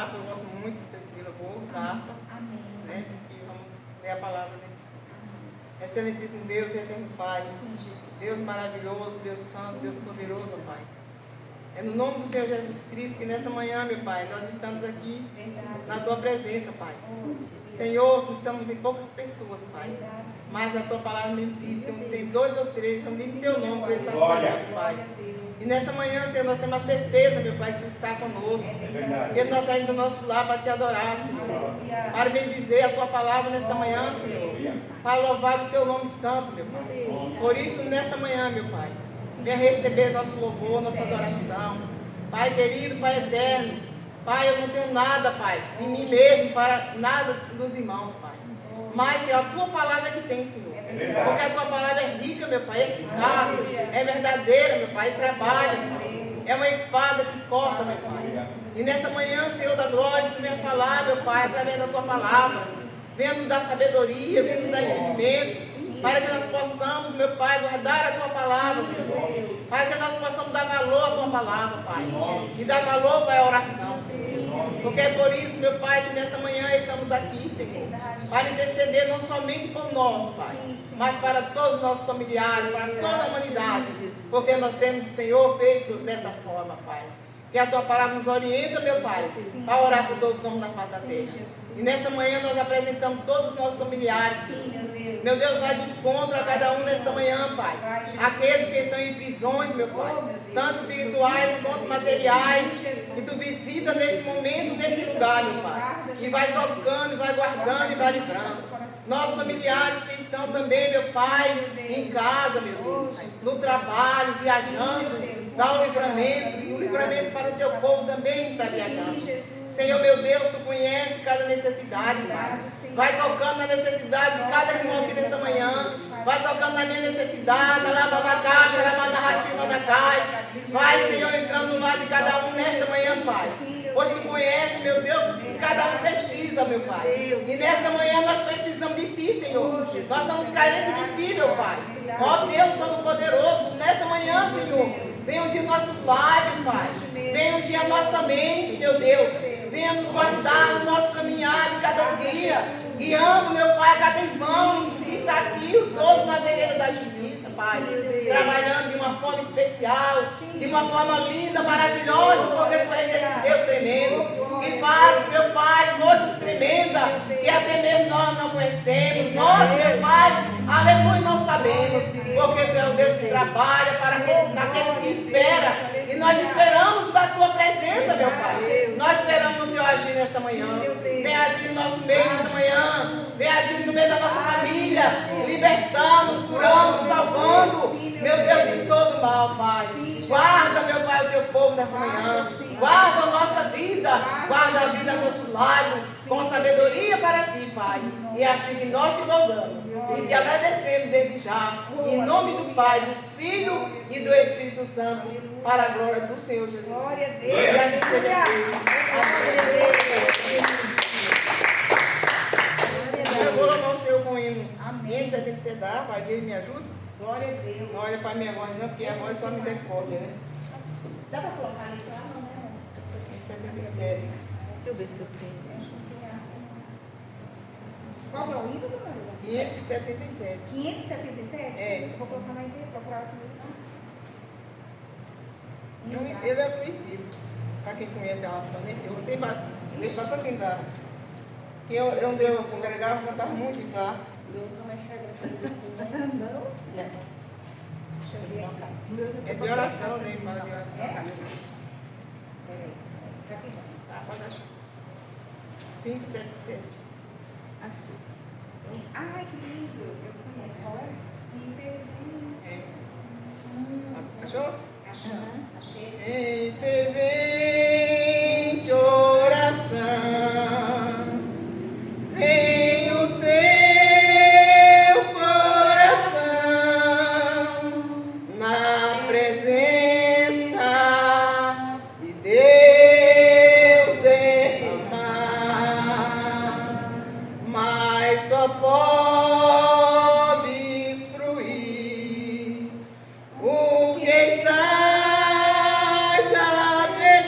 harpa, eu gosto muito de louvor, da harpa. Amém. Né? E vamos ler a palavra dele. Excelentíssimo Deus e eterno Pai, Sim, Jesus. Deus maravilhoso, Deus santo, Deus poderoso, Pai. É no nome do Senhor Jesus Cristo que nessa manhã, meu Pai, nós estamos aqui Verdade. na Tua presença, Pai. Oh, Jesus. Senhor, nós estamos em poucas pessoas, Pai. Verdade, sim. Mas a Tua palavra me diz que onde tem 2 ou 3, onde em Teu nome, Tu estás Glória. conosco, Pai. Glória a Deus. E nessa manhã, Senhor, nós temos a certeza, meu Pai, que Tu está conosco. É verdade. Que nós saímos do nosso lar para Te adorar, Senhor. Aleluia. Para bendizer a Tua palavra nesta manhã, Senhor. Para louvar o Teu nome santo, meu Pai. Por isso, nesta manhã, meu Pai, venha receber nosso louvor, nossa adoração. Pai querido, Pai eterno, Pai, eu não tenho nada, Pai, de mim mesmo, para nada dos irmãos, Pai. Mas, Senhor, a Tua palavra é que tem, Senhor. Porque a Tua palavra é rica, meu Pai, é eficaz, é verdadeira, meu Pai, e trabalha, Pai. É uma espada que corta, meu Pai. E nessa manhã, Senhor da glória, Tu venha falar, meu Pai, através da Tua palavra. Venha nos dar sabedoria, venha nos dar entendimento. Para que nós possamos, meu Pai, guardar a Tua palavra, Senhor. Para que nós possamos dar valor à Tua palavra, Pai. E dar valor, Pai, à oração, Senhor. Porque é por isso, meu Pai, que nesta manhã estamos aqui, Senhor. Para interceder não somente por nós, Pai, mas para todos os nossos familiares, para toda a humanidade. Porque nós temos, Senhor, feito dessa forma, Pai. Que a Tua palavra nos orienta, meu Pai, para orar por todos os homens na face da terra. E nessa manhã nós apresentamos todos os nossos familiares. Sim, meu Deus. Meu Deus, vai de encontro a cada um nesta manhã, Pai. Aqueles que estão em prisões, meu Pai, tanto espirituais quanto materiais, que Tu visita neste momento, neste lugar, meu Pai. E vai tocando, e vai guardando, e vai livrando. Nossos familiares que estão também, meu Pai, em casa, meu Deus, no trabalho, viajando, dá o livramento, e o livramento para o Teu povo também está viajando. Senhor, meu Deus, Tu conhece cada necessidade, Pai. Vai tocando na necessidade de cada irmão aqui nesta manhã. Vai tocando na minha necessidade, lavando a caixa, lavando a rativa da caixa. Vai, Senhor, entrando no lado de cada um nesta manhã, Pai. Pois Tu conhece, meu Deus, o que cada um precisa, meu Pai. E nesta manhã nós precisamos de Ti, Senhor. Nós somos carentes de Ti, meu Pai. Ó Deus Todo-Poderoso, nesta manhã, Senhor, venha ungir nossos lábios, Pai. Venha ungir a nossa mente, meu Deus. Venha nos guardar no nosso caminhar de cada dia, guiando, meu Pai, cada irmão que está aqui, os outros na vereda da justiça, Pai, trabalhando de uma forma especial, de uma forma linda, maravilhosa, porque Tu és esse Deus tremendo, que faz, meu Pai, coisas tremendas, que até mesmo nós não conhecemos, nós, meu Pai, aleluia, não sabemos, porque Tu é o Deus que trabalha para aquele que espera. E nós esperamos da Tua presença, meu Pai. Nós esperamos o Teu agir nesta manhã. Vem agir no nosso meio nesta manhã. Vem agir no meio da nossa família. Libertando, curando, salvando. Meu Deus, de todo mal, Pai. Guarda, meu Pai, o Teu povo nesta manhã. Guarda a nossa vida. Guarda a vida dos nossos lares. Com sabedoria para Ti, Pai. E é assim que nós Te louvamos. E Te agradecemos desde já. Em nome do Pai, do Filho e do Espírito Santo. Para a glória do Senhor Jesus. Glória a Deus. E assim seja feito. Eu vou louvar o Senhor com o hino. Amém. 77 dá, Pai, Deus me ajuda. Glória a Deus. Não olha para a minha voz não, porque a voz é só misericórdia, né? Dá para colocar ali para não, né? 77. Deixa eu ver se eu tenho. Qual é o hino, dona Maria? 577. 577? É. Eu vou colocar na ideia, procurar aqui. Ele é conhecido. Para quem conhece a harpa, né? Eu tenho bastante em casa. Que onde eu congregava, eu cantava muito em casa. Eu não vai enxergar essa aqui. Não? É. Deixa eu ver aqui. É de oração, né? Ele fala de oração. É? Peraí. Está aqui. Tá, pode achar. 577. Achei. Ai, que lindo. Eu conheço. Qual é? Achou? Achei. Achei. Em fervente oração, vem o Teu coração na presença de Deus derramar, mas só pode instruir o que estás a ver.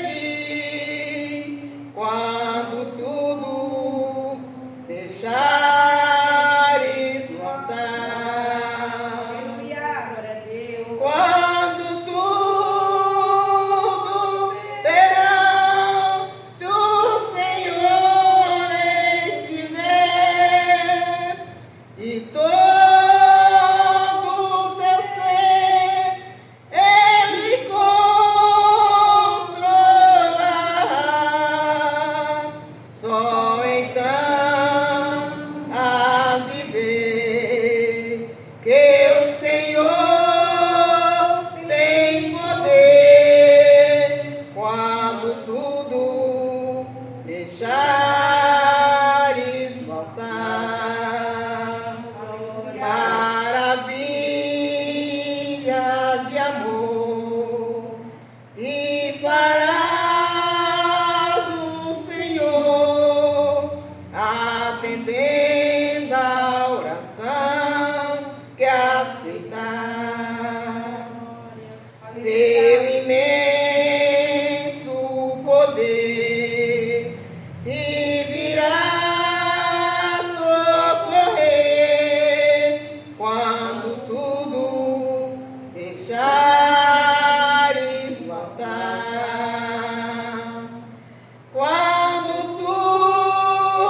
poder te virá socorrer quando tudo deixares faltar. Quando tudo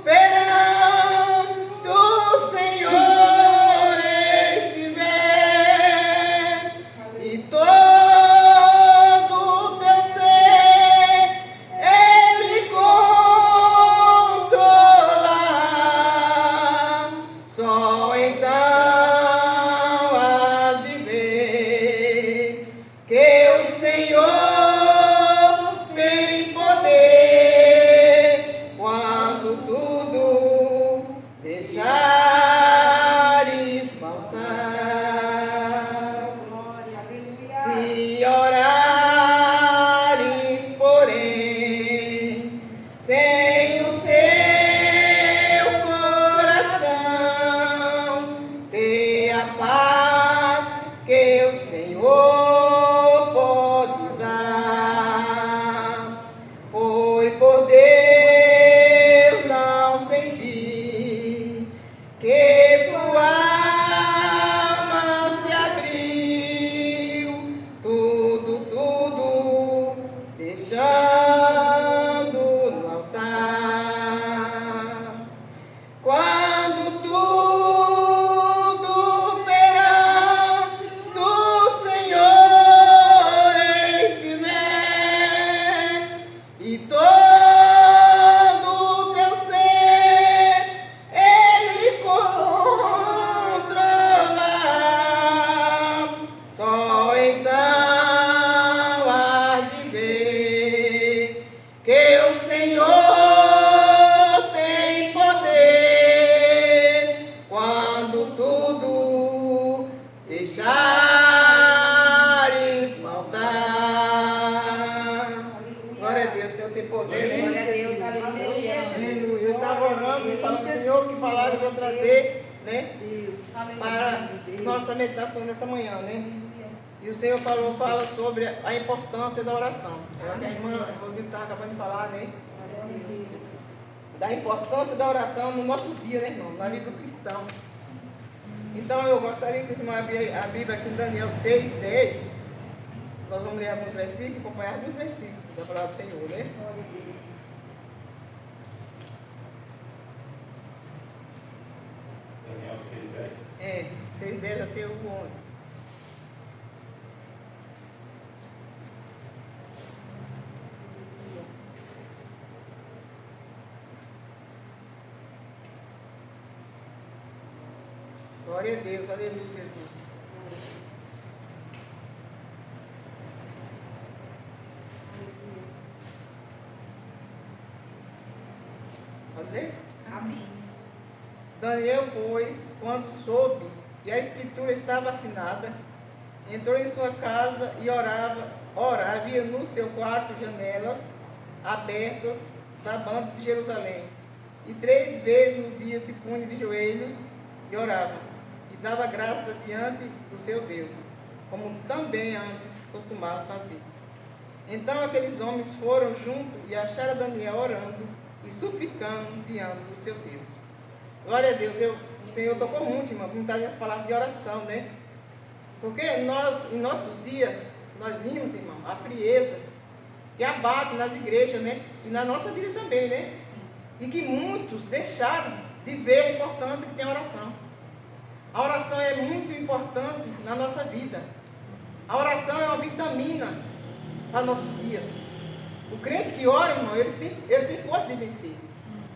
perante o Senhor estiver e todo o teu ser Ele controlar, só então has de ver que o Senhor tem poder quando tudo deixares faltar. Se orares, porém, sem o teu coração, tenha paz que o Senhor pode dar. Foi por Deus não sentir que tua alma se abriu, tudo deixando no altar. Quando tudo perante do Senhor estiver e todo o teu ser Ele controlar, só então há de ver que o Senhor tem poder quando tudo deixares faltar. Glória a Deus, o Senhor tem poder, né? Glória a Deus, aleluia. Aleluia. Eu estava orando e falando, Senhor, que palavra eu vou trazer, né? Para nossa meditação nessa manhã, né? E o Senhor fala sobre a importância da oração. É o que a irmã Rosita estava acabando de falar, né? Da importância da oração no nosso dia, né, irmão? Na vida do cristão. Então eu gostaria que irmã abrir a Bíblia aqui em Daniel 6:10. Nós vamos ler alguns versículos, acompanhar alguns versículos da palavra do Senhor, né? Daniel 6:10. É, 6:10 até o 11. Glória a Deus, aleluia, Jesus. Pode ler? Amém. Daniel, pois, quando soube que a escritura estava assinada, entrou em sua casa e orava, via no seu quarto janelas abertas da banda de Jerusalém. E 3 vezes no dia se punha de joelhos e orava, e dava graças diante do seu Deus, como também antes costumava fazer. Então aqueles homens foram junto e acharam Daniel orando e suplicando diante do seu Deus. Glória a Deus, o Senhor tocou muito, irmão, por trazer as palavras de oração, né? Porque nós, em nossos dias, nós vimos, irmão, a frieza que abate nas igrejas, né? E na nossa vida também, né? E que muitos deixaram de ver a importância que tem a oração. A oração é muito importante na nossa vida. A oração é uma vitamina para nossos dias. O crente que ora, irmão, ele tem força de vencer.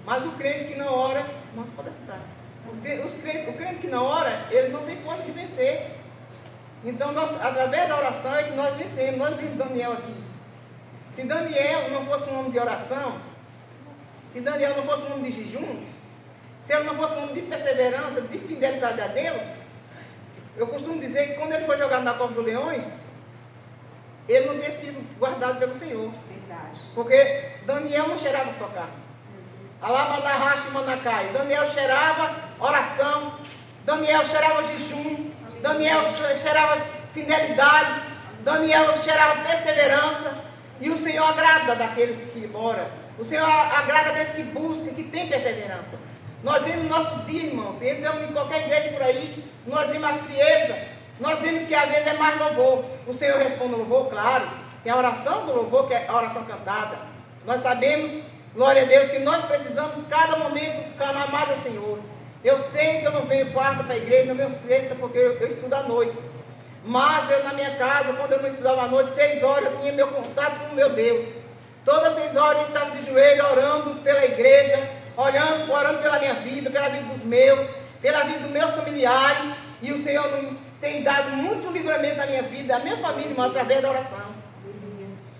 Mas o crente que não ora, irmãos, pode estar. O crente que não ora, ele não tem força de vencer. Então, através da oração é que nós vencemos. Nós vimos Daniel aqui. Se Daniel não fosse um homem de oração, se Daniel não fosse um homem de jejum, se ele não fosse um homem de perseverança, de fidelidade a Deus, eu costumo dizer que quando ele foi jogado na cova dos leões, ele não teria sido guardado pelo Senhor. Verdade. Porque Daniel não cheirava só carne. Alamanarraste manacai. Daniel cheirava oração. Daniel cheirava jejum. Daniel cheirava fidelidade. Daniel cheirava perseverança. E o Senhor agrada daqueles que oram. O Senhor agrada daqueles que buscam, que tem perseverança. Nós vemos no nosso dia, irmãos, entramos em qualquer igreja por aí, nós vemos a frieza, nós vemos que às vezes é mais louvor. O Senhor responde o louvor, claro. Tem a oração do louvor, que é a oração cantada. Nós sabemos, glória a Deus, que nós precisamos cada momento clamar mais ao Senhor. Eu sei que eu não venho quarta para a igreja, não venho sexta, porque eu estudo à noite. Mas eu na minha casa, quando eu não estudava à noite, 6 horas, eu tinha meu contato com o meu Deus. Todas 6 horas eu estava de joelho, orando pela igreja, orando pela minha vida, pela vida dos meus, pela vida dos meus familiares. E o Senhor tem dado muito livramento na minha vida, da minha família, irmão, através da oração.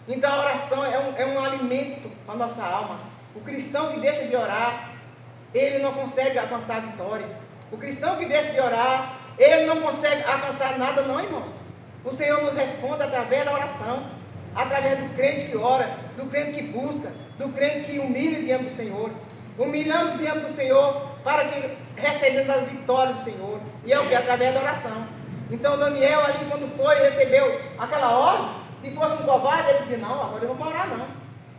Então a oração é um alimento para a nossa alma. O cristão que deixa de orar, ele não consegue alcançar a vitória. O cristão que deixa de orar, ele não consegue alcançar nada não, irmãos. O Senhor nos responde através da oração, através do crente que ora, do crente que busca, do crente que humilha diante do Senhor. Humilhamos diante do Senhor para que recebemos as vitórias do Senhor. E é o que? Através da oração. Então Daniel ali, quando foi, recebeu aquela ordem. Se fosse um covarde, ele dizia, não, agora eu não vou orar não.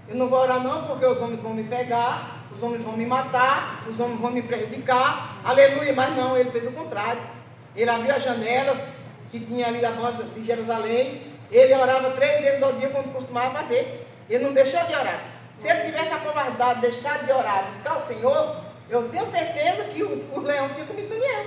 Eu não vou orar não, porque os homens vão me pegar, os homens vão me matar, os homens vão me prejudicar. Aleluia, mas não, ele fez o contrário. Ele abriu as janelas que tinha ali da porta de Jerusalém. Ele orava 3 vezes ao dia, como costumava fazer. Ele não deixou de orar. Se ele tivesse acovardado, deixado de orar, buscar o Senhor, eu tenho certeza que o leão tinha comido Daniel.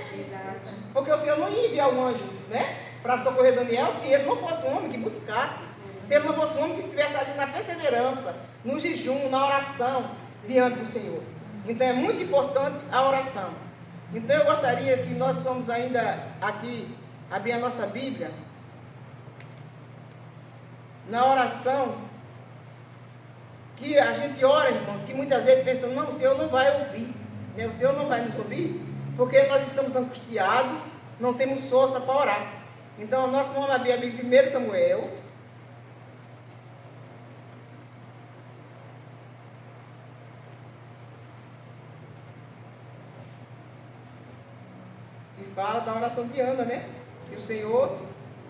Porque o Senhor não ia enviar um anjo, né, para socorrer Daniel, se ele não fosse um homem que buscasse, se ele não fosse um homem que estivesse ali na perseverança, no jejum, na oração, diante do Senhor. Então é muito importante a oração. Então eu gostaria que nós somos ainda aqui, abrir a nossa Bíblia, na oração, que a gente ora, irmãos, que muitas vezes pensa, não, o Senhor não vai ouvir, né? O Senhor não vai nos ouvir, porque nós estamos angustiados, não temos força para orar. Então nós vamos abrir a Bíblia 1 Samuel, e fala da oração de Ana, né? E o Senhor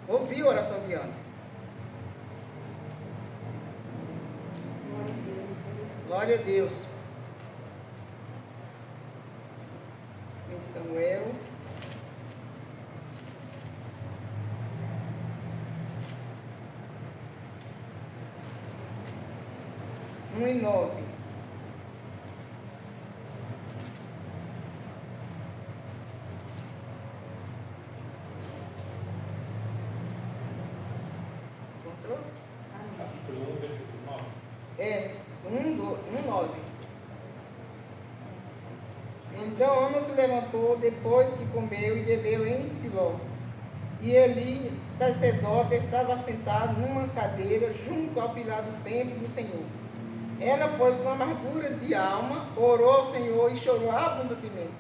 ouviu a oração de Ana. Glória a Deus. 1 Samuel. E 9. Encontrou? Capítulo 1, versículo 9. É, 9. Então Ana se levantou depois que comeu e bebeu em Siló. E Eli, sacerdote, estava sentado numa cadeira junto ao pilar do templo do Senhor. Ela, pois, com amargura de alma, orou ao Senhor e chorou abundantemente.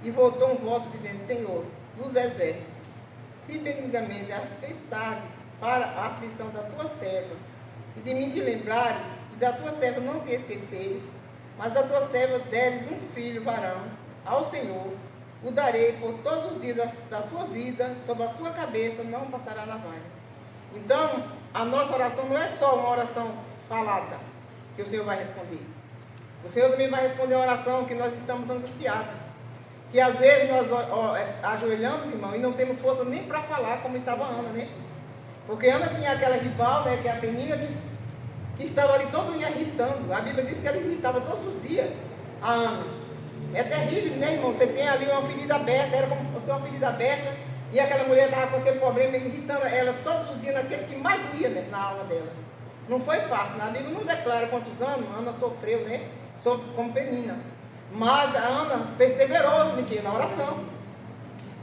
E voltou um voto dizendo, Senhor, dos exércitos, se benignamente afetares para a aflição da tua serva, e de mim te lembrares, e da tua serva não te esqueceres, mas a tua serva deres um filho varão ao Senhor, o darei por todos os dias da sua vida, sobre a sua cabeça não passará navalha. Então, a nossa oração não é só uma oração falada, que o Senhor vai responder. O Senhor também vai responder a oração que nós estamos angustiados. Que às vezes nós ajoelhamos, irmão, e não temos força nem para falar, como estava a Ana, né? Porque Ana tinha aquela rival, né, que é a Penina, que estava ali todo dia irritando. A Bíblia diz que ela irritava todos os dias a Ana. É terrível, né, irmão? Você tem ali uma ferida aberta, era como se fosse uma ferida aberta, e aquela mulher estava com aquele problema, irritando ela todos os dias, naquele que mais doía, né, na alma dela. Não foi fácil, né? A Bíblia não declara quantos anos Ana sofreu, né, como Penina. Mas a Ana perseverou na oração.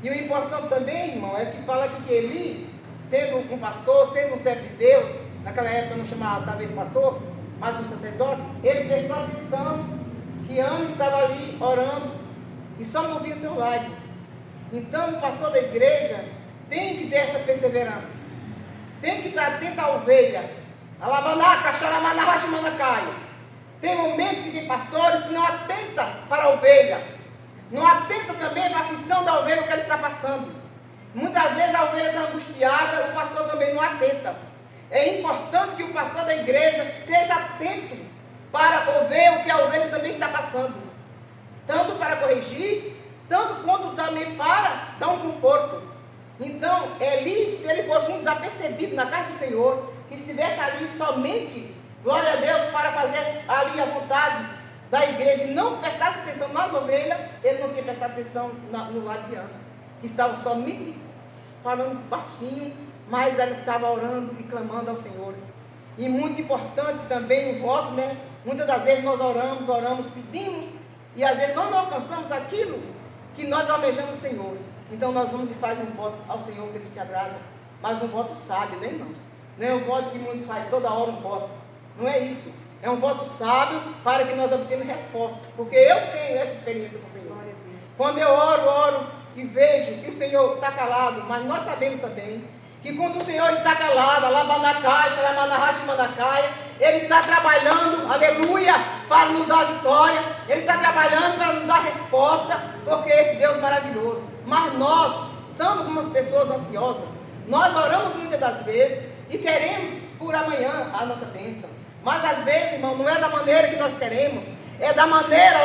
E o importante também, irmão, é que fala aqui que Eli, sendo um pastor, sendo um servo de Deus, naquela época não chamava talvez pastor, mas um sacerdote, ele prestou atenção que Ana estava ali orando e só movia seu lado. Então o pastor da igreja tem que ter essa perseverança, tem que estar atento à ovelha. Alabanaca, xaramanaca, manacaia. Tem momentos que tem pastores que não atentam para a ovelha, não atentam também para a aflição da ovelha que ela está passando. Muitas vezes a ovelha está angustiada, o pastor também não atenta. é importante que o pastor da igreja esteja atento para ver o que a ovelha também está passando. Tanto para corrigir, tanto quanto também para dar um conforto. Então, Eli, se ele fosse um desapercebido na casa do Senhor, que estivesse ali somente, glória a Deus, para fazer ali a vontade da igreja e não prestasse atenção nas ovelhas, ele não tinha prestado atenção no lado de Ana, que estava somente falando baixinho, mas ela estava orando e clamando ao Senhor. E muito importante também o voto, né? Muitas das vezes nós oramos, pedimos, e às vezes nós não alcançamos aquilo que nós almejamos do Senhor. Então nós vamos e fazemos um voto ao Senhor que Ele se agrada, mas um voto sábio, né, irmãos? Não é um voto que muitos fazem toda hora um voto. Não é isso. É um voto sábio para que nós obtenhamos resposta. Porque eu tenho essa experiência com o Senhor. Quando eu oro e vejo que o Senhor está calado, mas nós sabemos também que quando o Senhor está calado, Ele está trabalhando, aleluia, para nos dar vitória. Ele está trabalhando para nos dar resposta, porque esse Deus maravilhoso. Mas nós somos umas pessoas ansiosas. Nós oramos muitas das vezes e queremos por amanhã a nossa bênção. Mas às vezes, irmão, não é da maneira que nós queremos. É da maneira,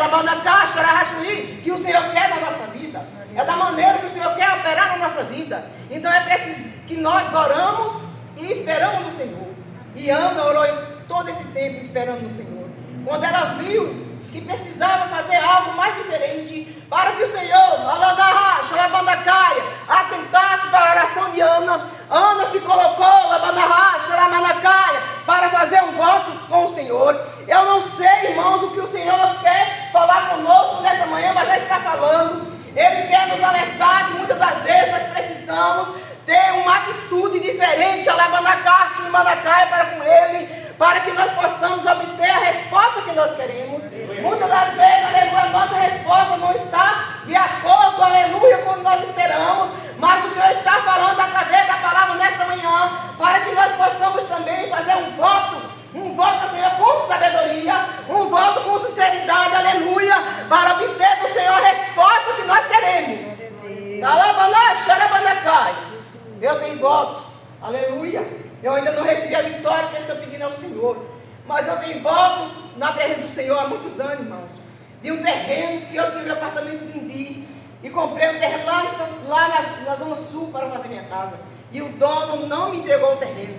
que o Senhor quer na nossa vida. É da maneira que o Senhor quer operar na nossa vida. Então é preciso que nós oramos e esperamos no Senhor. E Ana orou todo esse tempo esperando no Senhor. Quando ela viu que precisava fazer algo mais diferente, para que o Senhor, atentasse para a oração de Ana, Ana se colocou, para fazer um voto com o Senhor. Eu não sei, irmãos, o que o Senhor quer falar conosco nessa manhã, mas já está falando. Ele quer nos alertar que muitas das vezes nós precisamos ter uma atitude diferente, para com Ele, para que nós possamos obter a resposta que nós queremos. Muitas das vezes, aleluia, a nossa resposta não está de acordo, aleluia, quando nós esperamos, mas o Senhor está falando através da palavra nesta manhã, para que nós possamos também fazer um voto ao Senhor com sabedoria, um voto com sinceridade, aleluia, para obter do Senhor a resposta que nós queremos. Eu tenho votos, aleluia. Eu ainda não recebi a vitória que eu estou pedindo ao Senhor, mas eu tenho voto na presença do Senhor há muitos anos, irmãos, de um terreno que eu tive meu apartamento vendi e comprei um terreno lá na Zona Sul para fazer minha casa, e o dono não me entregou o terreno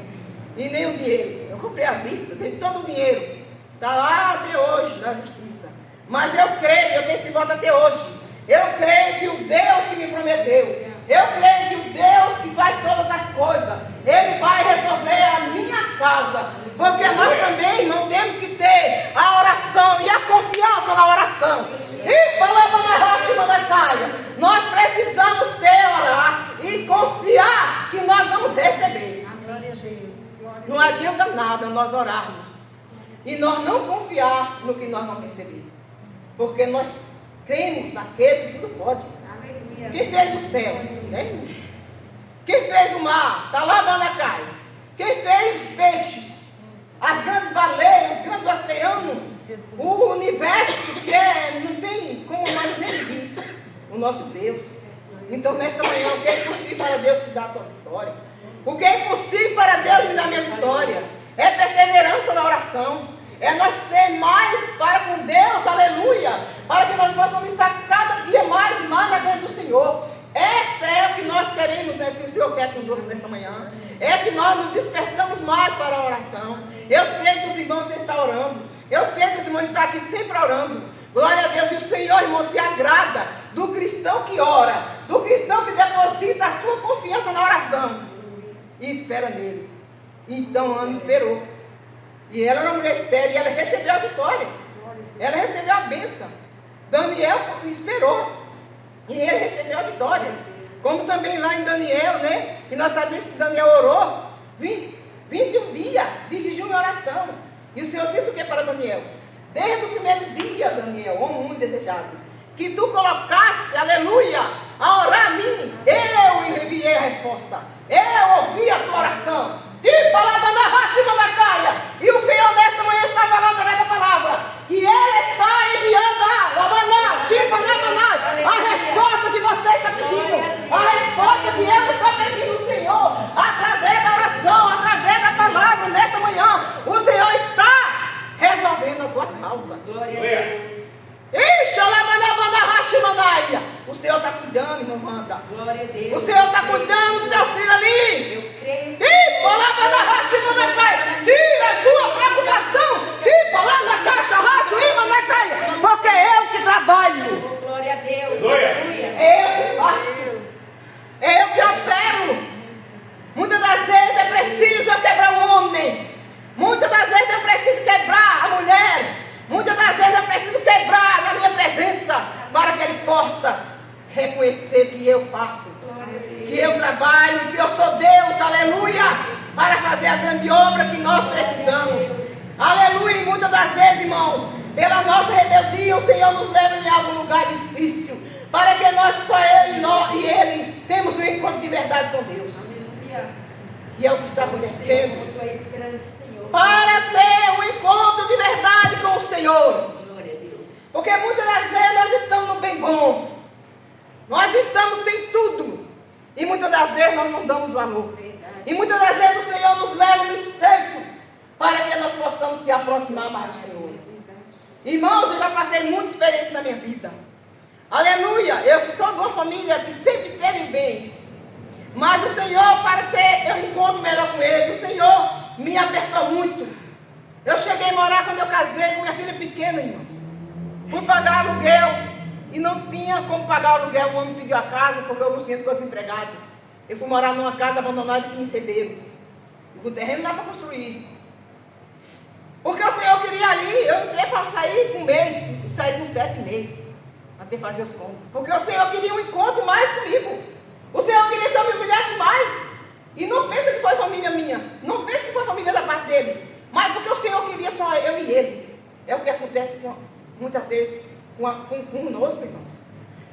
e nem o dinheiro. Eu comprei à vista, dei todo o dinheiro, está lá até hoje na justiça, mas eu creio, eu tenho esse voto até hoje. Eu creio que o Deus que me prometeu, eu creio que o Deus que faz todas as coisas, Ele vai resolver a minha causa. Porque nós também não temos que ter a oração e a confiança na oração. Nós precisamos orar e confiar que nós vamos receber. Não adianta nada nós orarmos e nós não confiar no que nós vamos receber. Porque nós cremos naquele que tudo pode. Quem fez os céus, né? Quem fez o mar, está lá Banacai. Quem fez os peixes, as grandes baleias, os grandes oceanos, o universo, que não tem como nós nem medir, o nosso Deus. Então nesta manhã, o que é impossível para Deus te dar a tua vitória? O que é impossível para Deus me dar a minha vitória? É perseverança na oração. É nós ser mais para com Deus, aleluia, para que nós possamos estar cada dia mais e mais na frente do Senhor. Essa é o que nós queremos, né, que o Senhor quer conosco nesta manhã. É que nós nos despertamos mais para a oração. Eu sei que os irmãos estão orando. Eu sei que os irmãos estão aqui sempre orando. Glória a Deus. E o Senhor, irmão, se agrada do cristão que ora, do cristão que deposita a sua confiança na oração e espera nele. Então Ana esperou. E ela era uma mulher estéril e ela recebeu a vitória. Ela recebeu a bênção. Daniel esperou. E ele recebeu a vitória. Como também lá em Daniel, né? Que nós sabemos que Daniel orou 21 dias de jejum e oração. E o Senhor disse o que para Daniel? Desde o primeiro dia, Daniel, homem muito desejado, que tu colocasse, aleluia, a orar a mim, eu enviei a resposta. Eu ouvi a tua oração. E o Senhor nesta manhã está falando através da palavra que Ele está enviando a resposta que você está pedindo, a resposta que eu estou pedindo ao Senhor, através da oração, através da palavra. causa. Glória a Deus. Ixi, o Senhor está cuidando, irmã Wanda. Glória a Deus. O Senhor está cuidando do teu filho ali. Eu creio. Tira a tua preocupação. Porque é eu que trabalho. Glória a Deus. Aleluia. Aleluia. É eu que faço. É eu que opero. Muitas das vezes é preciso quebrar o homem. Muitas das vezes eu preciso quebrar a mulher. Muitas das vezes eu preciso quebrar na minha presença, para que ele possa reconhecer que eu faço, que eu trabalho, que eu sou Deus, aleluia, para fazer a grande obra que nós precisamos. Aleluia. E muitas das vezes, irmãos, pela nossa rebeldia, o Senhor nos leva em algum lugar difícil, para que nós, só eu e ele, temos um encontro de verdade com Deus. E é o que está acontecendo. Tu és grande, Senhor. Para ter um encontro de verdade com o Senhor. Glória a Deus. Porque muitas das vezes nós estamos no bem bom. Nós estamos, tem tudo. E muitas das vezes nós não damos valor. E muitas das vezes o Senhor nos leva no estreito, para que nós possamos se aproximar mais do Senhor. Irmãos, eu já passei muitas experiências na minha vida. Aleluia. Eu sou de uma família que sempre teve bens. Mas o Senhor, para ter um encontro melhor com Ele, o Senhor me apertou muito. Eu cheguei a morar quando eu casei com minha filha pequena, irmãos. Fui pagar aluguel e não tinha como pagar o aluguel. O homem pediu a casa porque o Luciano ficou desempregado. Eu fui morar numa casa abandonada que me cederam. E o terreno não dá para construir. Porque o Senhor queria ali, eu entrei para sair com um mês, eu saí com 7 meses, até fazer os pontos. Porque o Senhor queria um encontro mais comigo. O Senhor queria que eu me humilhasse mais. E não pensa que foi família minha. Não pensa que foi família da parte dele. Mas porque o Senhor queria só eu e ele. É o que acontece muitas vezes conosco, irmãos.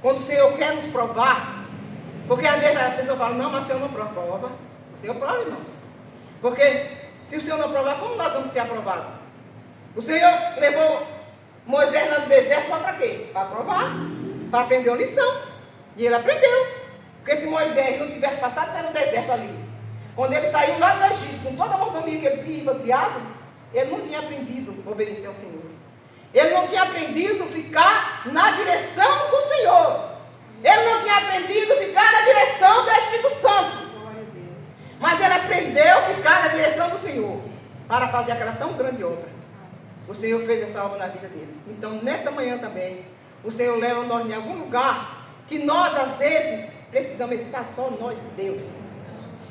Quando o Senhor quer nos provar. Porque às vezes a pessoa fala, não, mas o Senhor não prova. O Senhor prova, irmãos. Porque se o Senhor não provar, como nós vamos ser aprovados? O Senhor levou Moisés no deserto para quê? Para provar. Para aprender uma lição. E ele aprendeu. Porque se Moisés não tivesse passado pelo deserto ali, quando ele saiu lá do Egito, com toda a mordomia que ele tinha criado, ele não tinha aprendido a obedecer ao Senhor. Ele não tinha aprendido a ficar na direção do Senhor. Ele não tinha aprendido a ficar na direção do Espírito Santo. Mas ele aprendeu a ficar na direção do Senhor, para fazer aquela tão grande obra. O Senhor fez essa obra na vida dele. Então, nesta manhã também, o Senhor leva nós em algum lugar, que nós às vezes precisamos estar só nós e Deus.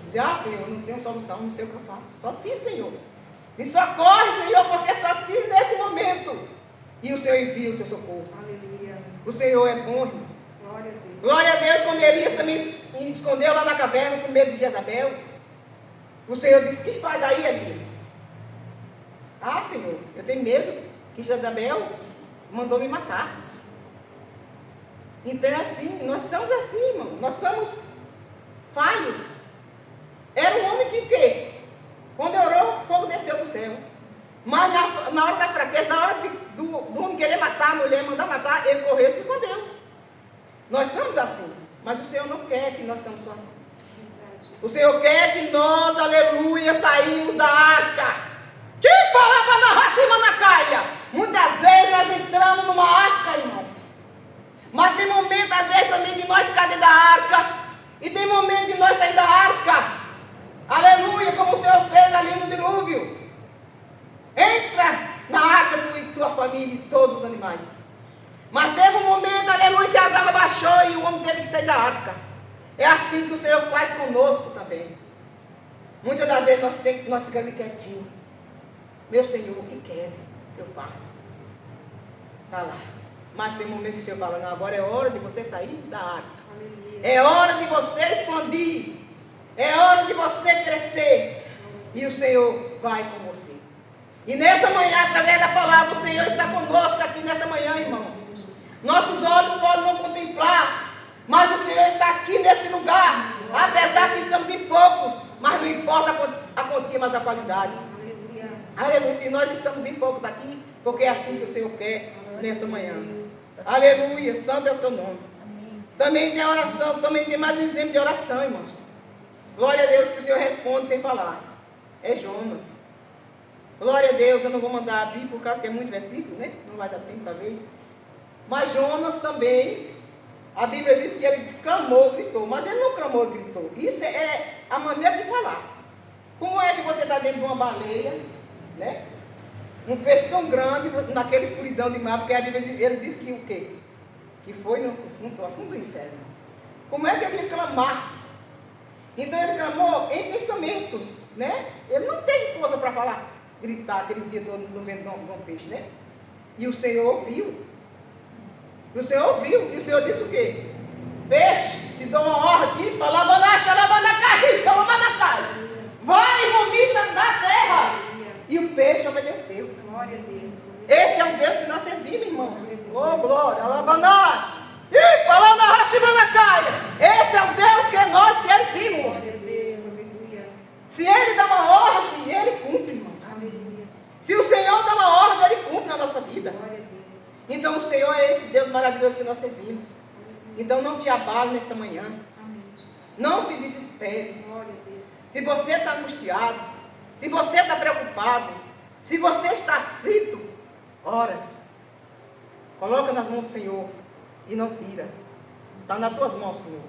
Dizer, Senhor, não tenho solução, não sei o que eu faço. Só ti, Senhor. Me socorre, Senhor, porque só ti nesse momento. E o Senhor envia o seu socorro. Aleluia. O Senhor é bom, irmão. Glória a Deus. Glória a Deus, quando Elias também se escondeu lá na caverna com medo de Jezabel. O Senhor disse, o que faz aí, Elias? Senhor, eu tenho medo que Jezabel mandou me matar. Então é assim, nós somos assim, irmão. Nós somos falhos. Era um homem que o quê? Quando orou, o fogo desceu do céu. Mas na hora da fraqueza, na hora do homem querer matar a mulher, mandar matar, ele correu e se escondeu. Nós somos assim. Mas o Senhor não quer que nós somos só assim. O Senhor quer que nós, aleluia, saímos da arca. Muitas vezes nós entramos numa arca, irmãos. Mas tem momentos, às vezes, também de nós cair da arca. E tem momentos de nós sair da arca. Aleluia, como o Senhor fez ali no dilúvio. Entra na arca tu e tua família e todos os animais. Mas teve um momento, aleluia, que as águas baixou e o homem teve que sair da arca. É assim que o Senhor faz conosco também. Muitas das vezes nós ficamos quietinhos. Meu Senhor, o que queres que eu faça? Está lá. Mas tem momentos que o Senhor fala, não, agora é hora de você sair da arca. É hora de você expandir. É hora de você crescer. E o Senhor vai com você. E nessa manhã, através da palavra, o Senhor está conosco aqui nesta manhã, irmãos. Nossos olhos podem não contemplar, mas o Senhor está aqui nesse lugar. Apesar que estamos em poucos, mas não importa a quantia, mas a qualidade. Aleluia. Se nós estamos em poucos aqui, porque é assim que o Senhor quer nesta manhã. Aleluia. Santo é o teu nome. Também tem oração, também tem mais um exemplo de oração, irmãos. Glória a Deus que o Senhor responde sem falar. É Jonas. Glória a Deus, eu não vou mandar abrir por causa que é muito versículo, né? Não vai dar tempo talvez. Mas Jonas também, a Bíblia diz que ele clamou, gritou. Mas ele não clamou e gritou. Isso é a maneira de falar. Como é que você está dentro de uma baleia, né? Um peixe tão grande, naquela escuridão de mar, porque a Bíblia ele diz que o quê? Que foi no fundo do inferno. Como é que ele ia clamar? Então ele clamou em pensamento, né? Ele não teve força para falar, gritar aqueles dias todos no vento de um peixe, né? E o Senhor ouviu. E o Senhor ouviu. E o Senhor disse o quê? Peixe, te dou uma ordem, vai e vomita na terra. E o peixe obedeceu. Glória a Deus. Esse é o Deus que nós servimos, irmãos. Oh, glória. Esse é o Deus que nós servimos. Glória a Deus. Aleluia. Se Ele dá uma ordem, Ele cumpre, irmão. Aleluia. Se o Senhor dá uma ordem, Ele cumpre na nossa vida. Glória a Deus. Então o Senhor é esse Deus maravilhoso que nós servimos. Então não te abale nesta manhã. Amém. Não se desespere. Glória a Deus. Se você está angustiado, se você está preocupado, se você está aflito, ora. Coloca nas mãos do Senhor e não tira. Está nas tuas mãos, Senhor.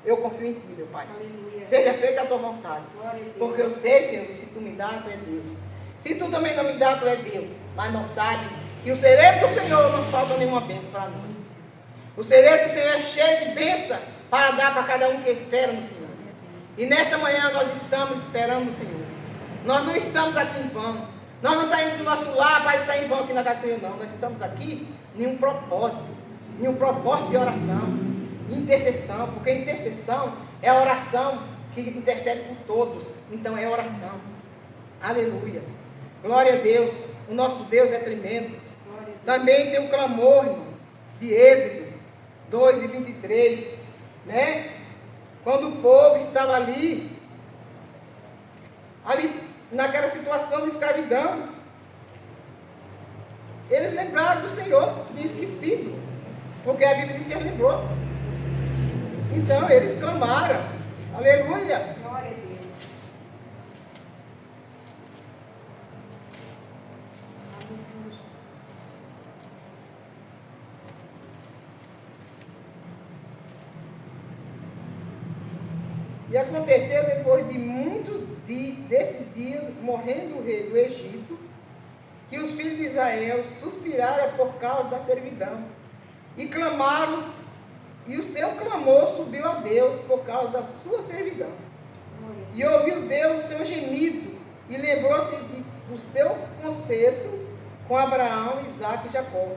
Eu confio em Ti, meu Pai. Aleluia. Seja feita a Tua vontade. Glória a Deus. Porque eu sei, Senhor, que se Tu me dá, Tu é Deus. Se Tu também não me dá, Tu é Deus. Mas nós sabemos que o celeiro do Senhor não falta nenhuma bênção para nós. O celeiro do Senhor é cheio de bênção para dar para cada um que espera no Senhor. E nessa manhã nós estamos esperando no Senhor. Nós não estamos aqui em vão. Nós não saímos do nosso lar para estar em vão aqui na casa do Senhor, não. Nós estamos aqui em um propósito de oração, intercessão, porque intercessão é a oração que intercede por todos. Então é oração. Aleluias. Glória a Deus. O nosso Deus é tremendo. Também tem um clamor, irmão, de Êxodo 2:23, né? Quando o povo estava ali naquela situação de escravidão, eles lembraram do Senhor, tinham esquecido, porque a Bíblia diz que ele lembrou. Então eles clamaram, aleluia. Glória a Deus. Aleluia, Jesus. E aconteceu depois de desses dias, morrendo o rei do Egito, que os filhos de Israel suspiraram por causa da servidão e clamaram, e o seu clamor subiu a Deus por causa da sua servidão. E ouviu Deus o seu gemido e lembrou-se do seu concerto com Abraão, Isaque e Jacó,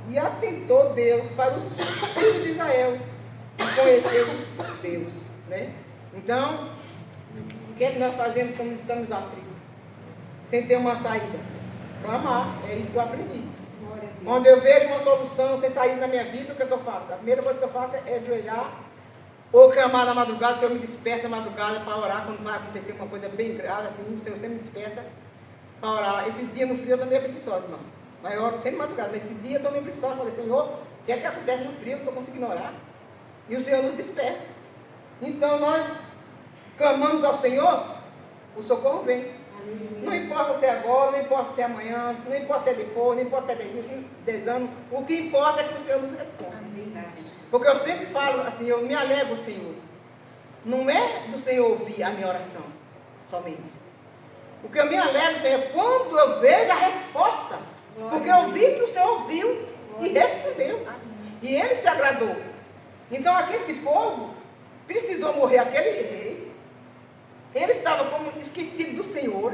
e atentou Deus para os filhos de Israel e conheceu Deus, né? Então, o que é que nós fazemos quando estamos aflitos? Sem ter uma saída? Clamar. É isso que eu aprendi. Glória a Deus. Quando eu vejo uma solução sem saída na minha vida, o que é que eu faço? A primeira coisa que eu faço é ajoelhar ou clamar na madrugada. O Senhor me desperta na madrugada para orar quando vai acontecer uma coisa bem grave, assim, o Senhor sempre me desperta para orar. Esses dias no frio eu estou meio preguiçosa, irmão. Mas eu oro sempre de madrugada. Mas esse dia eu estou meio preguiçosa. Eu falei, Senhor, o que é que acontece no frio? Eu não estou conseguindo orar. E o Senhor nos desperta. Então nós clamamos ao Senhor, o socorro vem. Aleluia. Não importa se é agora, não importa se é amanhã, não importa se é depois, não importa se é 10 anos. O que importa é que o Senhor nos responda. Verdade. Porque eu sempre falo assim, eu me alegro, Senhor. Não é do Senhor ouvir a minha oração somente. O que eu me alegro, Senhor, é quando eu vejo a resposta. Porque eu vi que o Senhor ouviu e respondeu. E Ele se agradou. Então aqui esse povo precisou morrer, aquele rei. Ele estava como esquecido do Senhor.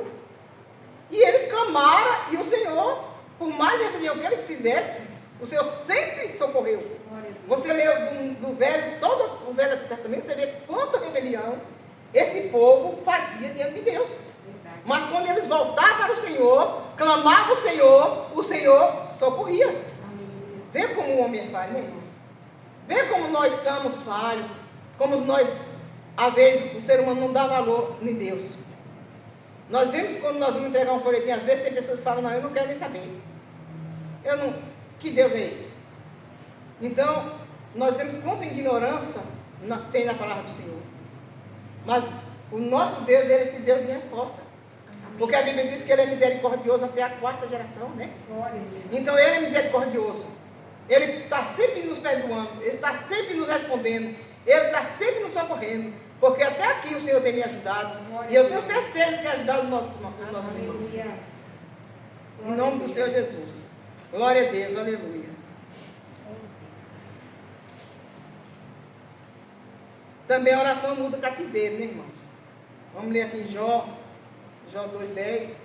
E eles clamaram, e o Senhor, por mais rebelião que eles fizessem, o Senhor sempre socorreu. Glória a Deus. Você leu todo o Velho Testamento, você vê quanta rebelião esse povo fazia diante de Deus. Verdade. Mas quando eles voltavam para o Senhor, clamavam o Senhor socorria. Aleluia. Vê como o homem é falho, né, irmãos? Vê como nós somos falhos, como nós, às vezes, o ser humano não dá valor em Deus. Nós vemos quando nós vamos entregar um folhetim, às vezes tem pessoas que falam, não, eu não quero nem saber. Que Deus é esse? Então, nós vemos quanta ignorância tem na palavra do Senhor. Mas o nosso Deus, Ele é esse Deus de resposta. Porque a Bíblia diz que ele é misericordioso até a 4ª geração, né? Glória a Deus. Então ele é misericordioso. Ele está sempre nos perdoando. Ele está sempre nos respondendo. Ele está sempre nos socorrendo. Porque até aqui o Senhor tem me ajudado. E eu tenho certeza que tem ajudado os nossos irmãos. Aleluia. Em nome do Senhor Jesus. Glória a Deus, aleluia. Também a oração muda cativeiro, né, irmãos? Vamos ler aqui em Jó 2,10.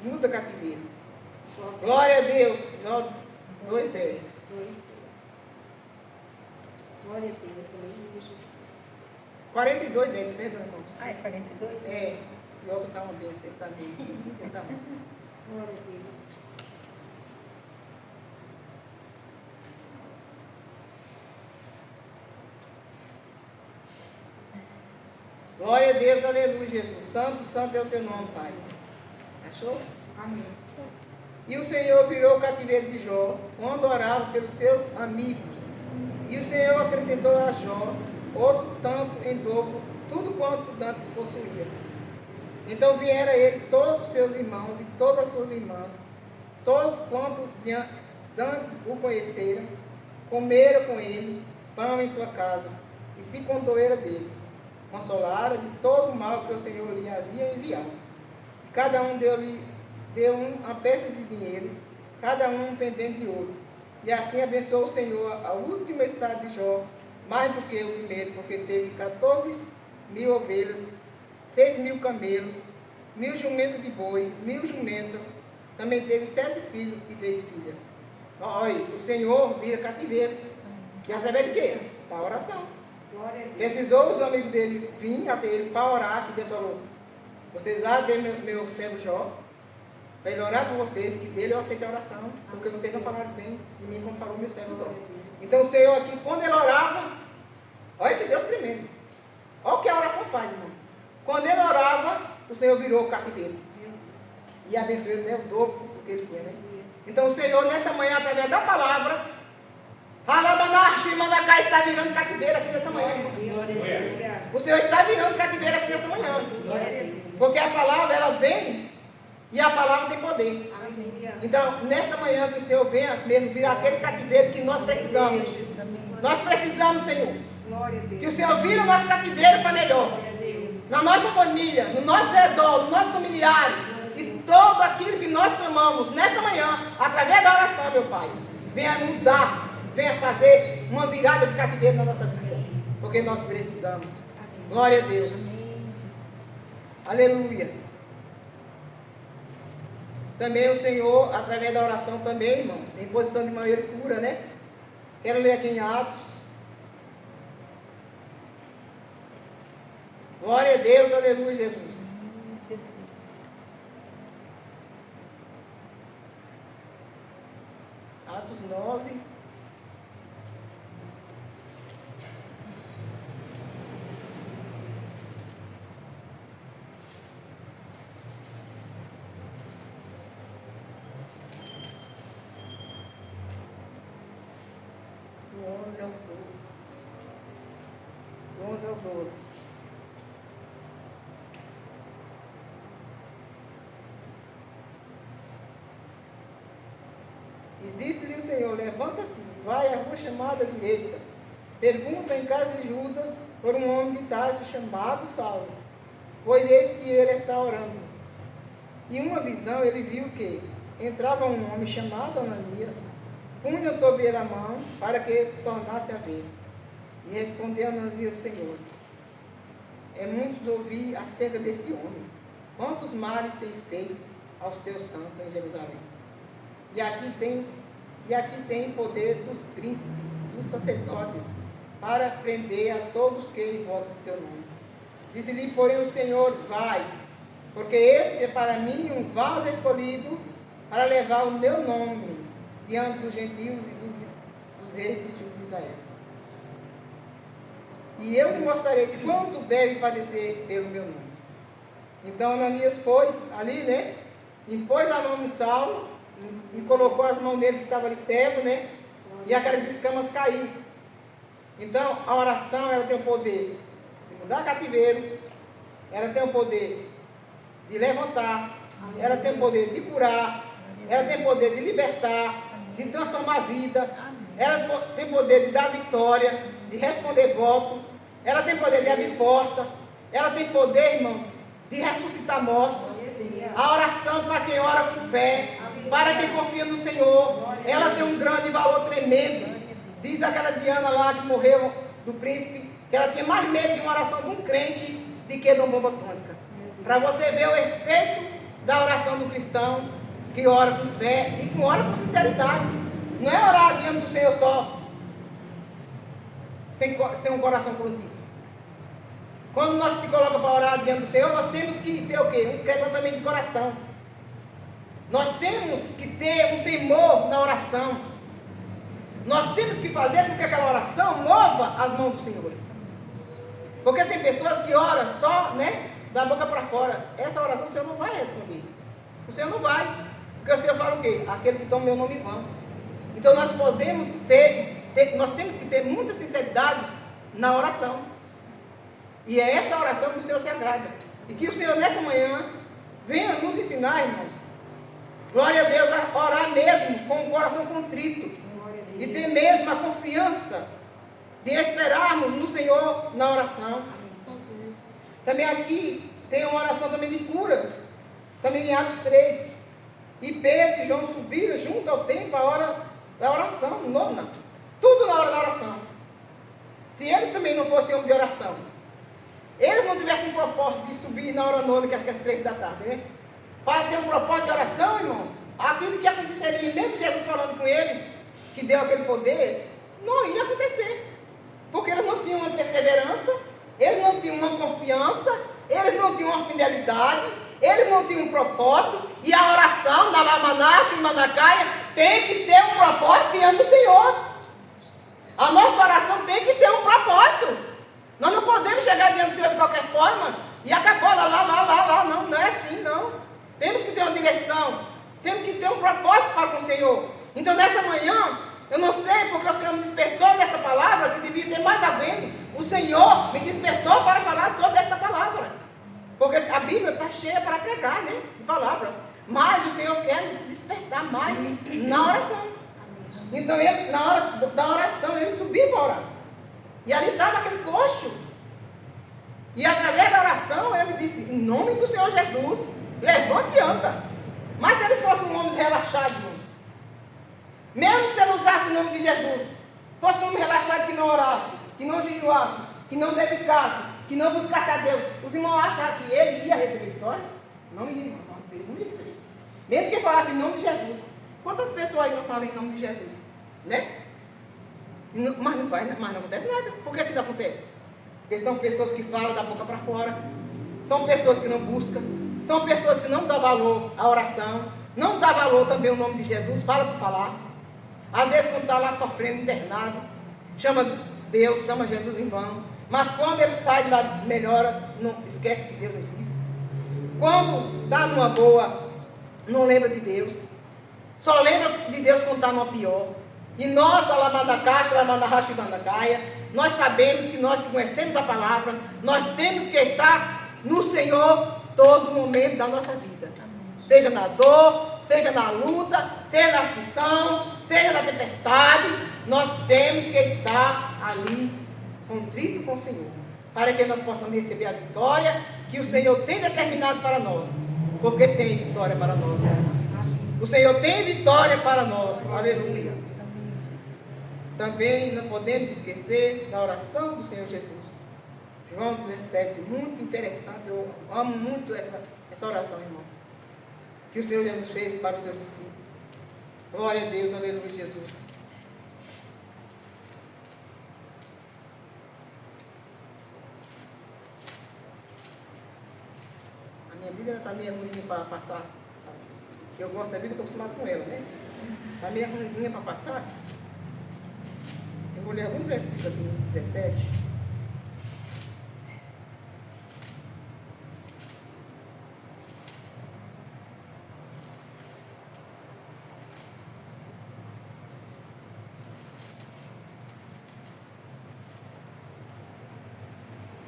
Muda cativeiro. Glória a Deus. Jó 2,10. 2:10. Glória a Deus, aleluia, Jesus. 42,10, perdão, irmãos. Ah, é 42? É, esse logo está uma bênção também. Então, Glória a Deus. glória a Deus, aleluia, Jesus. Santo, santo é o teu nome, Pai. Achou? Amém. E o Senhor virou o cativeiro de Jó, quando orava pelos seus amigos. E o Senhor acrescentou a Jó outro tanto em dobro, tudo quanto dantes possuía. Então vieram a ele todos os seus irmãos e todas as suas irmãs, todos quanto dantes o conheceram, comeram com ele pão em sua casa, e se condoeram dele, consolaram de todo o mal que o Senhor lhe havia enviado. Cada um deu-lhe uma peça de dinheiro, cada um pendente de ouro. E assim abençoou o Senhor a última estado de Jó, mais do que o primeiro, porque teve 14.000 ovelhas, 6.000 camelos, 1.000 jumentos de boi, 1.000 jumentas. Também teve 7 filhos e 3 filhas. Olha, o Senhor vira cativeiro. E através de quê? Da oração. Glória a Deus. Precisou os amigos dele vir até ele para orar, que Deus falou: vocês vão ter meu servo Jó, para ele orar por vocês, que dele eu aceito a oração, porque vocês não falaram bem de mim como falou meu servo Jó. Então o Senhor aqui, quando ele orava, olha que Deus tremendo. Olha o que a oração faz, irmão. Quando ele orava, o Senhor virou o cativeiro. E abençoou ele, né, o dobro do que ele tinha, né? Então o Senhor, nessa manhã, através da palavra, Alabanashi, Mandacá está virando cativeiro aqui nessa manhã, irmão. Aleluia. O Senhor está virando cativeiro aqui nessa manhã. Glória a Deus. Porque a palavra, ela vem e a palavra tem poder. Aleluia. Então, nessa manhã que o Senhor venha mesmo virar aquele cativeiro que nós precisamos. Nós precisamos, Senhor. Glória a Que o Deus. Senhor vire o nosso cativeiro para melhor. Glória a Deus. Na nossa família, no nosso redor, no nosso familiar. E todo aquilo que nós clamamos nesta manhã, através da oração, meu Pai. Venha mudar, venha fazer uma virada de cativeiro na nossa vida. Porque nós precisamos. Glória a Deus. Aleluia. Também o Senhor, através da oração também, irmão, em posição de maneira e cura, né? Quero ler aqui em Atos. Glória a Deus, aleluia, Jesus. Jesus. Atos 9. Do 11 ao 12. Do 11 ao 12. E disse-lhe o Senhor: levanta-te, vai à rua chamada à direita. Pergunta em casa de Judas por um homem de Tarso chamado Saulo, pois eis que ele está orando. Em uma visão ele viu que entrava um homem chamado Ananias, punha sobre ele a mão para que tornasse a ver. E respondeu Ananias o Senhor: é muito ouvir acerca deste homem, quantos males tem feito aos teus santos em Jerusalém. E aqui tem poder dos príncipes, dos sacerdotes, para prender a todos que invocam o teu nome. Disse-lhe, porém, o Senhor: vai, porque este é para mim um vaso escolhido para levar o meu nome diante dos gentios e dos reis dos filhos de Israel. E eu lhe mostrarei quanto deve padecer pelo meu nome. Então Ananias foi ali, né? Impôs a mão no Saulo e colocou as mãos dele que estava ali cego, né? E aquelas escamas caíram. Então a oração, ela tem o poder de mudar cativeiro, ela tem o poder de levantar, ela tem poder de curar, ela tem poder de libertar, de transformar a vida, ela tem poder de dar vitória, de responder voto, ela tem poder de abrir porta, ela tem poder, irmão, de ressuscitar mortos. A oração para quem ora com fé, para quem confia no Senhor, ela tem um grande valor tremendo. Diz aquela Diana lá que morreu do príncipe, que ela tinha mais medo de uma oração de um crente do que de uma bomba atômica. Para você ver o efeito da oração do cristão, que ora com fé e que ora com sinceridade. Não é orar diante do Senhor só, sem um coração prontito. Quando nós se colocamos para orar diante do Senhor, nós temos que ter o quê? Um quebrantamento de coração. Nós temos que ter um temor na oração. Nós temos que fazer com que aquela oração mova as mãos do Senhor. Porque tem pessoas que oram só, né, da boca para fora. Essa oração o Senhor não vai responder. O Senhor não vai. Porque o Senhor fala o quê? Aquele que toma meu nome em vão. Então nós nós temos que ter muita sinceridade na oração. E é essa oração que o Senhor se agrada. E que o Senhor nessa manhã venha nos ensinar, irmãos. Glória a Deus, a orar mesmo com o coração contrito. E ter mesmo a confiança de esperarmos no Senhor na oração. Também aqui tem uma oração também de cura. Também em Atos 3. E Pedro e João subiram junto ao templo a hora da oração, nona. Tudo na hora da oração. Se eles também não fossem homens de oração, eles não tivessem um propósito de subir na hora nona, que acho que é às 3 da tarde, né? Para ter um propósito de oração, irmãos, aquilo que aconteceria, mesmo Jesus falando com eles, que deu aquele poder, não ia acontecer. Porque eles não tinham uma perseverança, eles não tinham uma confiança, eles não tinham uma fidelidade, eles não tinham um propósito, e a oração da Lamanacha e Manacaia tem que ter um propósito diante do Senhor. A nossa oração tem que ter um propósito. Nós não podemos chegar diante do Senhor de qualquer forma e acabou lá, não é assim, não. Temos que ter uma direção, temos que ter um propósito para com o Senhor. Então nessa manhã, eu não sei porque o Senhor me despertou nesta palavra, que devia ter mais a ver. O Senhor me despertou para falar sobre esta palavra. Porque a Bíblia está cheia para pregar, né? De palavras. Mas o Senhor quer nos despertar mais na oração. Então, ele, na hora da oração, ele subiu para orar. E ali estava aquele coxo. E através da oração, ele disse: em nome do Senhor Jesus, levante e anda. Mas se eles fossem homens relaxados, mesmo se ele usasse o nome de Jesus, fosse um homem relaxado que não orasse, que não jejuasse, que não dedicasse, que não buscasse a Deus, os irmãos acharam que ele ia receber vitória? Não ia, irmão. Ele não ia receber. Mesmo que falasse em nome de Jesus. Quantas pessoas aí não falam em nome de Jesus? Né? Mas não acontece nada. Por que não acontece? Porque são pessoas que falam da boca para fora. São pessoas que não buscam. São pessoas que não dão valor à oração. Não dá valor também ao nome de Jesus. Fala por falar. Às vezes quando está lá sofrendo, internado, chama Deus, chama Jesus em vão. Mas quando ele sai de lá, melhora, não esquece que Deus existe. Quando está numa boa, não lembra de Deus. Só lembra de Deus quando está numa pior. E nós, nós sabemos que nós que conhecemos a palavra, nós temos que estar no Senhor todo momento da nossa vida. Seja na dor, seja na luta, seja na aflição, seja na tempestade, nós temos que estar ali, contrito com o Senhor, para que nós possamos receber a vitória que o Senhor tem determinado para nós, porque tem vitória para nós. O Senhor tem vitória para nós. Aleluia. Também não podemos esquecer da oração do Senhor Jesus. João 17, muito interessante. Eu amo muito essa oração, irmão, que o Senhor Jesus fez para os seus discípulos. Glória a Deus, aleluia, Jesus. A minha Bíblia está meio ruimzinha para passar. Eu gosto da Bíblia, estou acostumado com ela, né? Está meio ruimzinha para passar. Eu vou ler alguns versículos aqui no 17.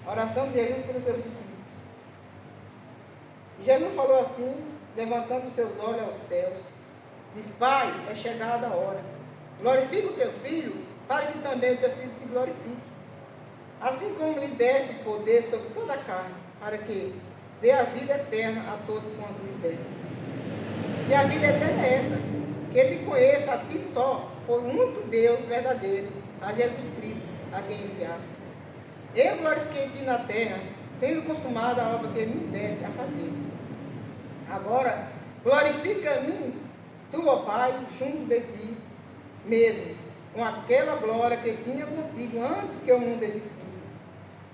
A oração de Jesus pelos seus discípulos. Jesus falou assim, levantando os seus olhos aos céus. Diz: Pai, é chegada a hora. Glorifica o teu filho, para que também o teu filho te glorifique. Assim como lhe deste poder sobre toda a carne, para que dê a vida eterna a todos quanto lhe deste. E a vida eterna é essa, que te conheça a ti só, por um único Deus verdadeiro, a Jesus Cristo, a quem enviaste. Eu glorifiquei-te na terra, tendo consumado a obra que me deste a fazer. Agora, glorifica-me, tu, ó Pai, junto de ti mesmo, com aquela glória que tinha contigo antes que o mundo existisse.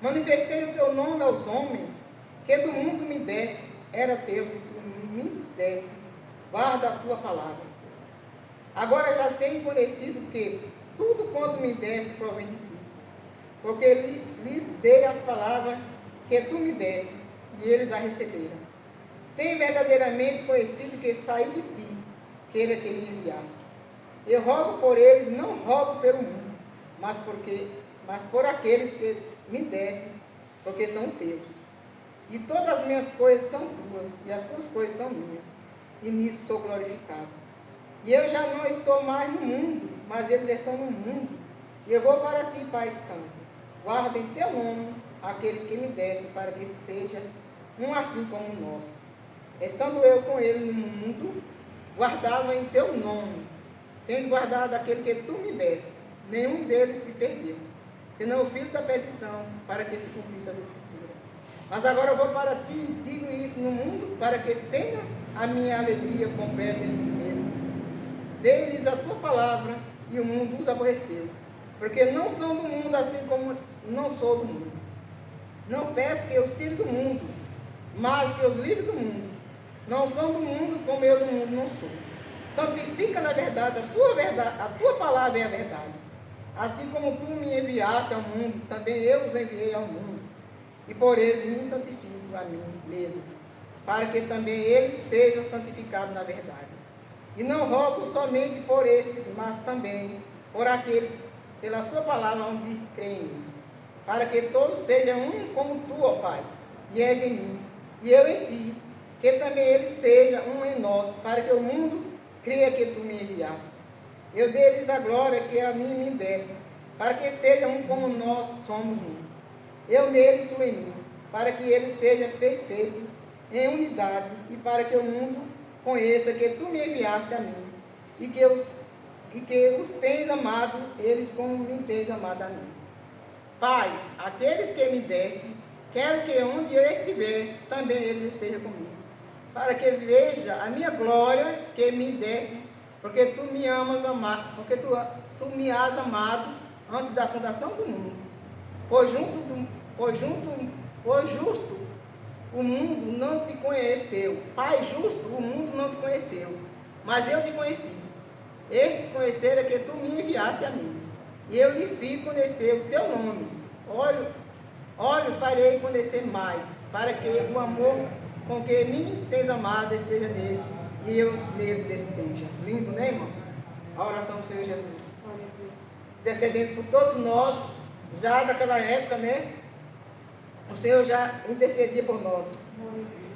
Manifestei o teu nome aos homens, que do mundo me deste, era teus, e tu me deste. Guarda a tua palavra. Agora já tenho conhecido que tudo quanto me deste provém de ti, porque lhes dei as palavras que tu me deste, e eles a receberam. Tenho verdadeiramente conhecido que saí de ti, queira que me enviaste. Eu rogo por eles, não rogo pelo mundo, mas por aqueles que me deste, porque são teus. E todas as minhas coisas são tuas, e as tuas coisas são minhas, e nisso sou glorificado. E eu já não estou mais no mundo, mas eles estão no mundo. E eu vou para ti, Pai Santo. Guarda em teu nome aqueles que me deste, para que seja um assim como nós. Estando eu com ele no mundo, guardá-lo em teu nome. Tendo guardado aquele que tu me deste, nenhum deles se perdeu, senão o filho da perdição, para que se cumprisse as escrituras. Mas agora eu vou para ti e digo isso no mundo, para que tenha a minha alegria completa em si mesmo. Dê-lhes a tua palavra, e o mundo os aborreceu, porque não são do mundo, assim como não sou do mundo. Não peço que os tire do mundo, mas que os livre do mundo. Não são do mundo, como eu do mundo não sou. Santifica na verdade, a tua palavra é a verdade. Assim como tu me enviaste ao mundo, também eu os enviei ao mundo. E por eles me santifico a mim mesmo, para que também eles sejam santificados na verdade. E não rogo somente por estes, mas também por aqueles, pela sua palavra, onde creem em mim. Para que todos sejam um como tu, ó Pai, e és em mim, e eu em ti, que também eles sejam um em nós, para que o mundo creia que tu me enviaste. Eu dei-lhes a glória que a mim me deste, para que sejam um como nós somos um. Eu nele e tu em mim, para que eles sejam perfeitos em unidade, e para que o mundo conheça que tu me enviaste a mim, e que os tens amado, eles como me tens amado a mim. Pai, aqueles que me deste, quero que onde eu estiver, também eles estejam comigo, para que veja a minha glória que me deste, porque tu me porque tu me has amado antes da fundação do mundo. Pois justo o mundo não te conheceu. Pai justo, o mundo não te conheceu, mas eu te conheci. Estes conheceram que tu me enviaste a mim, e eu lhe fiz conhecer o teu nome. Olho farei conhecer mais, para que o amor com que me tens amado esteja nele, e eu neles esteja. Lindo, né, irmãos? A oração do Senhor Jesus. Intercedendo por todos nós, já daquela época, né? O Senhor já intercedia por nós.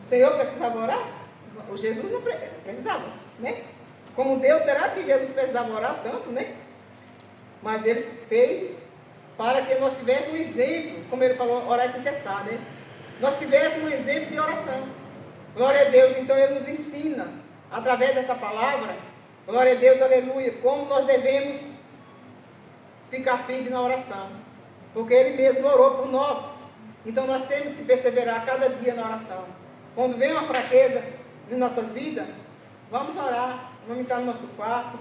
O Senhor precisava orar? O Jesus não precisava, né? Como Deus, será que Jesus precisava orar tanto, né? Mas Ele fez para que nós tivéssemos um exemplo, como Ele falou, orar sem cessar, né? Nós tivéssemos um exemplo de oração. Glória a Deus, então Ele nos ensina, através desta palavra, glória a Deus, aleluia, como nós devemos ficar firmes na oração. Porque Ele mesmo orou por nós. Então nós temos que perseverar cada dia na oração. Quando vem uma fraqueza em nossas vidas, vamos orar, vamos entrar no nosso quarto.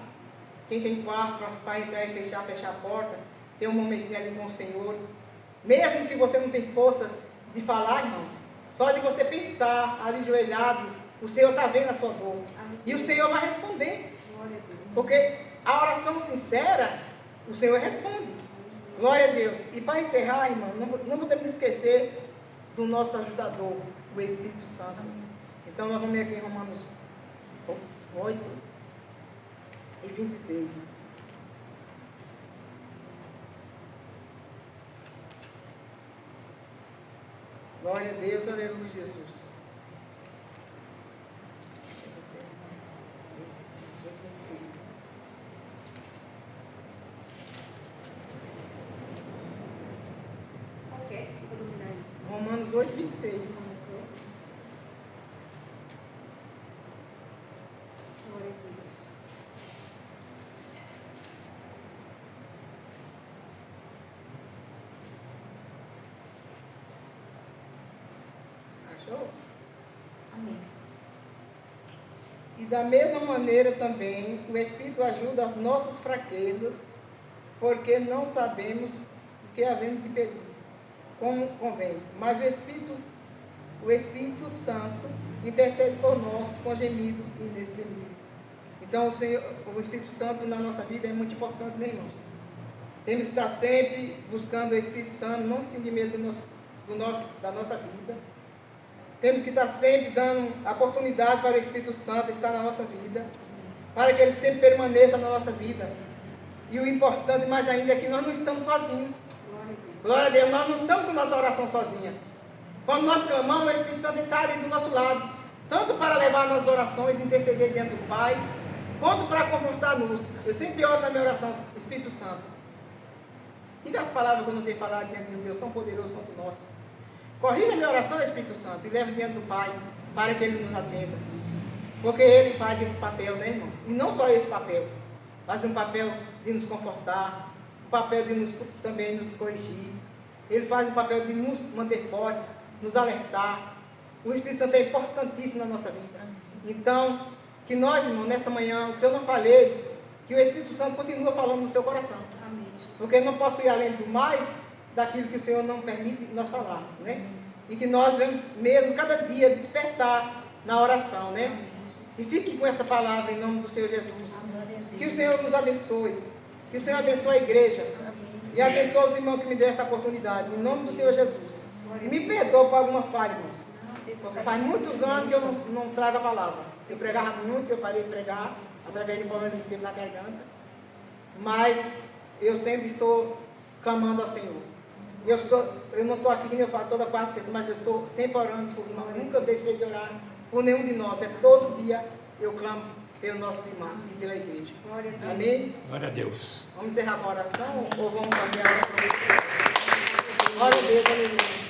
Quem tem quarto para entrar e fechar a porta, ter um momentinho ali com o Senhor. Mesmo que você não tenha força de falar, irmãos, só de você pensar ali ajoelhado, o Senhor está vendo a sua dor. E o Senhor vai responder. Porque a oração sincera, o Senhor responde. Glória a Deus. E para encerrar, irmão, não podemos esquecer do nosso ajudador, o Espírito Santo. Então nós vamos ler aqui em Romanos 8 e 26. Glória a Deus, aleluia, Jesus. Romanos 8, 26. Glória a Deus. Achou? Amém. E da mesma maneira também, o Espírito ajuda as nossas fraquezas, porque não sabemos o que havemos de pedir, como convém. Mas o Espírito Santo intercede por nós com gemido inexprimível. Então, o Espírito Santo na nossa vida é muito importante, né, irmãos? Temos que estar sempre buscando o Espírito Santo, não sentir medo da nossa vida. Temos que estar sempre dando a oportunidade para o Espírito Santo estar na nossa vida, para que ele sempre permaneça na nossa vida. E o importante mais ainda é que nós não estamos sozinhos. Glória a Deus, nós não estamos com nossa oração sozinha. Quando nós clamamos, o Espírito Santo está ali do nosso lado, tanto para levar nossas orações, interceder diante do Pai, quanto para confortar-nos. Eu sempre oro na minha oração, Espírito Santo, diga as palavras que eu não sei falar diante de um Deus tão poderoso quanto o nosso. Corrija a minha oração, Espírito Santo, e leve diante do Pai, para que Ele nos atenda. Porque Ele faz esse papel, né, irmão? E não só esse papel, mas um papel de nos confortar, um papel de também nos corrigir. Ele faz um papel de nos manter fortes, nos alertar. O Espírito Santo é importantíssimo na nossa vida. Então, que nós, irmão, nessa manhã, o que eu não falei, que o Espírito Santo continua falando no seu coração. Amém. Porque eu não posso ir além do mais daquilo que o Senhor não permite nós falarmos, né? E que nós vamos mesmo, cada dia, despertar na oração, né? E fique com essa palavra em nome do Senhor Jesus. Que o Senhor nos abençoe. Que o Senhor abençoe a igreja. E abençoe os irmãos que me deu essa oportunidade. Em nome do Senhor Jesus. E me perdoe por alguma falha, irmãos. Porque faz muitos anos que eu não trago a palavra. Eu pregava muito, eu parei de pregar, através de problemas de tempo na garganta. Mas eu sempre estou clamando ao Senhor. Eu não estou aqui, como eu falo, toda quarta e sexta, mas eu estou sempre orando por irmãos. Nunca deixei de orar por nenhum de nós. É todo dia eu clamo pelos nossos irmãos e pela igreja. Amém? Glória a Deus. Vamos encerrar a oração ou vamos fazer a oração? Glória a Deus, aleluia.